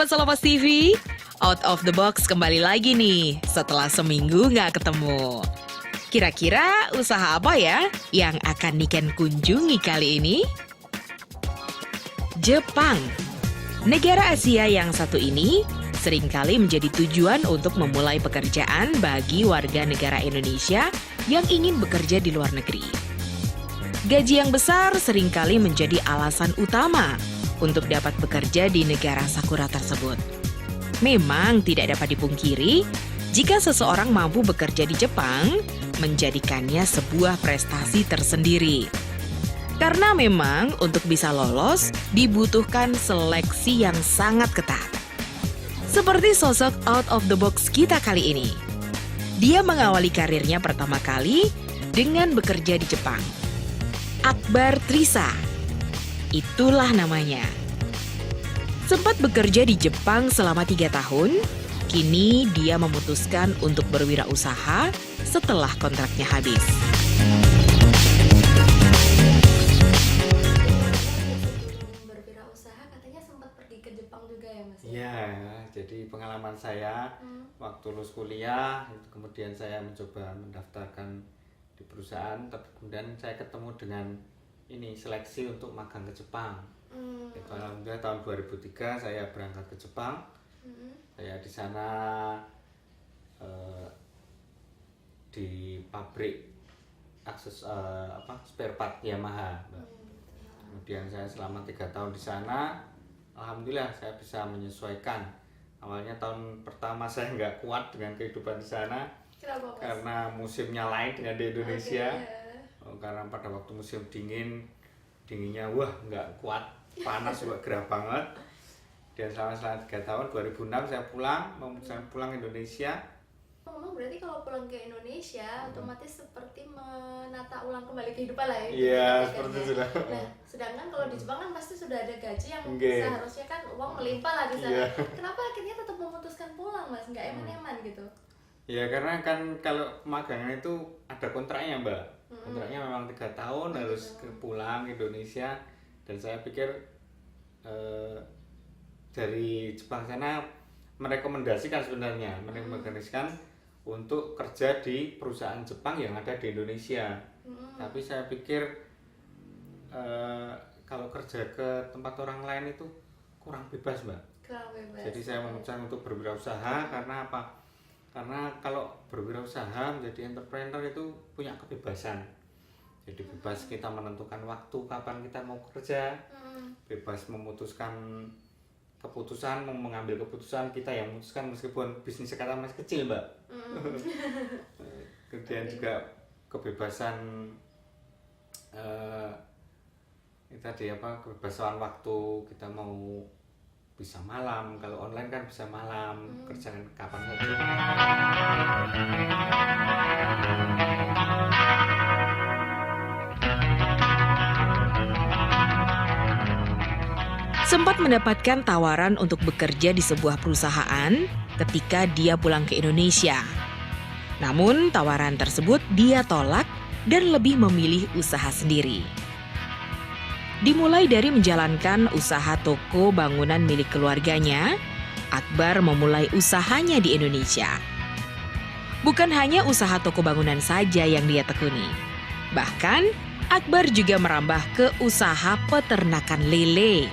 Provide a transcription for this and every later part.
Sobat Solopas TV, Out of the Box kembali lagi nih setelah seminggu nggak ketemu. Kira-kira usaha apa ya yang akan Niken kunjungi kali ini? Jepang. Negara Asia yang satu ini seringkali menjadi tujuan untuk memulai pekerjaan bagi warga negara Indonesia yang ingin bekerja di luar negeri. Gaji yang besar seringkali menjadi alasan utama untuk dapat bekerja di negara sakura tersebut. Memang tidak dapat dipungkiri, jika seseorang mampu bekerja di Jepang, menjadikannya sebuah prestasi tersendiri. Karena memang untuk bisa lolos, dibutuhkan seleksi yang sangat ketat. Seperti sosok out of the box kita kali ini. Dia mengawali karirnya pertama kali dengan bekerja di Jepang. Akbar Trisa. Itulah namanya. Sempat bekerja di Jepang selama 3 tahun, kini dia memutuskan untuk berwirausaha setelah kontraknya habis. Berwirausaha katanya sempat pergi ke Jepang juga ya Mas? Iya, jadi pengalaman saya waktu lulus kuliah, kemudian saya mencoba mendaftarkan di perusahaan, tapi kemudian saya ketemu dengan ini seleksi untuk magang ke Jepang. Itu alhamdulillah tahun 2003 saya berangkat ke Jepang. Saya di sana di pabrik spare part Yamaha. Kemudian saya selama 3 tahun di sana, alhamdulillah saya bisa menyesuaikan. Awalnya tahun pertama saya nggak kuat dengan kehidupan di sana. Kenapa, Mas? Karena musimnya lain dengan di Indonesia. Okay. Karena pada waktu musim dinginnya nggak kuat, panas juga gerah banget. Dan selama 3 tahun 2006 saya memutuskan pulang ke Indonesia. Memang berarti kalau pulang ke Indonesia otomatis seperti menata ulang kembali kehidupan lah ya. Iya, seperti itu lah. Nah, sedangkan kalau di Jepang kan pasti sudah ada gaji yang Okay. seharusnya kan uang melimpah lah di sana. Iya. Kenapa akhirnya tetap memutuskan pulang, Mas? Nggak eman-eman gitu? Ya karena kan kalau magangan itu ada kontraknya, Mbak. Kontraknya memang 3 tahun harus pulang ke Indonesia. Dan saya pikir dari Jepang sana merekomendasikan untuk kerja di perusahaan Jepang yang ada di Indonesia. Tapi saya pikir kalau kerja ke tempat orang lain itu kurang bebas, Mbak. Kurang bebas. Jadi saya memutuskan untuk berwirausaha karena apa? Karena kalau berwirausaha menjadi entrepreneur itu punya kebebasan. Jadi bebas kita menentukan waktu kapan kita mau kerja, bebas memutuskan keputusan, mengambil keputusan kita yang memutuskan meskipun bisnis kita masih kecil, Mbak. Kemudian juga kebebasan kebebasan waktu kita mau bisa malam, kalau online kan bisa malam, kerjakan kapan saja. Sempat mendapatkan tawaran untuk bekerja di sebuah perusahaan ketika dia pulang ke Indonesia. Namun tawaran tersebut dia tolak dan lebih memilih usaha sendiri. Dimulai dari menjalankan usaha toko bangunan milik keluarganya, Akbar memulai usahanya di Indonesia. Bukan hanya usaha toko bangunan saja yang dia tekuni. Bahkan, Akbar juga merambah ke usaha peternakan lele.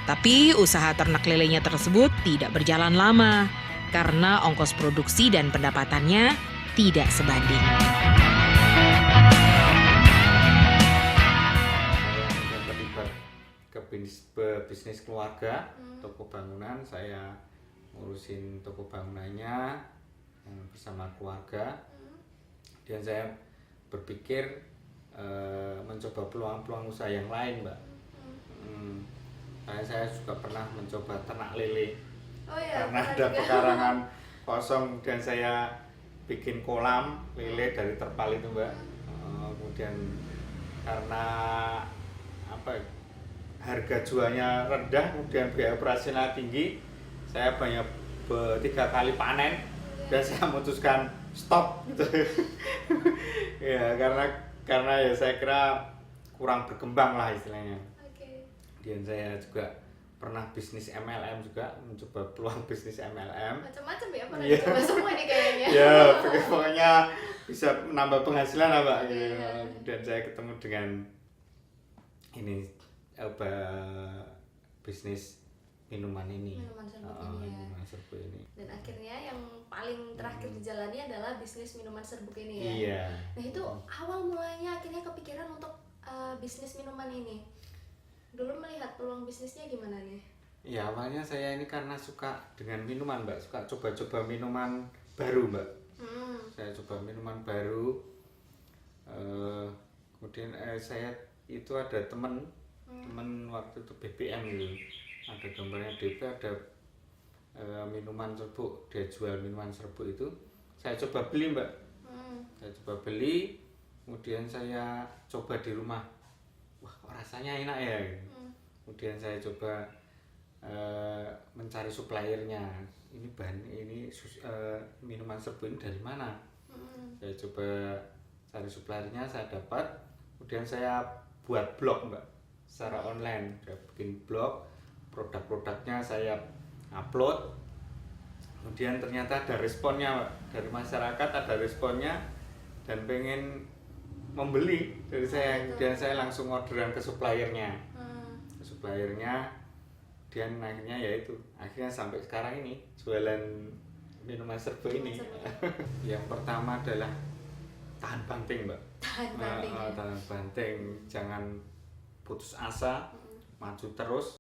Tapi usaha ternak lelenya tersebut tidak berjalan lama karena ongkos produksi dan pendapatannya tidak sebanding. Saya terlibat ke bisnis keluarga, toko bangunan. Saya ngurusin toko bangunannya bersama keluarga. Dan saya berpikir mencoba peluang-peluang usaha yang lain, Mbak. Saya juga pernah mencoba ternak lele. Oh iya, Karena ada pekarangan kosong dan saya bikin kolam lele dari terpal itu, Mbak. Kemudian karena harga jualnya rendah, kemudian biaya operasional tinggi, saya banyak 3 kali panen dan saya memutuskan stop gitu. Ya karena ya saya kira kurang berkembang lah istilahnya. Oke. Dan saya juga pernah bisnis MLM juga, mencoba peluang bisnis MLM. Macam-macam ya, pernah Iya. dicoba semua nih kayaknya. Ya pokoknya bisa menambah penghasilan lah Mbak gitu. Iya. Dan saya ketemu dengan ini bisnis minuman ini. Minuman serbuk ini ya. Minuman serbuk ini. Dan akhirnya yang paling terakhir dijalani adalah bisnis minuman serbuk ini ya. Iya. Nah itu awal mulanya akhirnya kepikiran untuk bisnis minuman ini. Dulu melihat peluang bisnisnya gimana nih? Ya awalnya saya ini karena suka dengan minuman Mbak, suka coba-coba minuman baru Mbak. Saya coba minuman baru. Kemudian saya itu ada teman waktu itu BBM gitu. Ada gambarnya DP, ada minuman serbuk, dia jual minuman serbuk itu. Saya coba beli Mbak. Saya coba beli, kemudian saya coba di rumah. Wah rasanya enak ya. Kemudian saya coba mencari suppliernya. Ini minuman serbuk ini dari mana? Saya coba cari suppliernya, saya dapat. Kemudian saya buat blog Mbak, secara online. Saya bikin blog, produk-produknya saya upload. Kemudian ternyata ada responnya Mbak. Dari masyarakat ada responnya dan pengen membeli dari saya. Kemudian saya langsung orderan ke suppliernya. Dan akhirnya ya itu, akhirnya sampai sekarang ini jualan minuman serbuk ini. Yang pertama adalah tahan banting Mbak. Tahan banting, jangan putus asa, maju terus.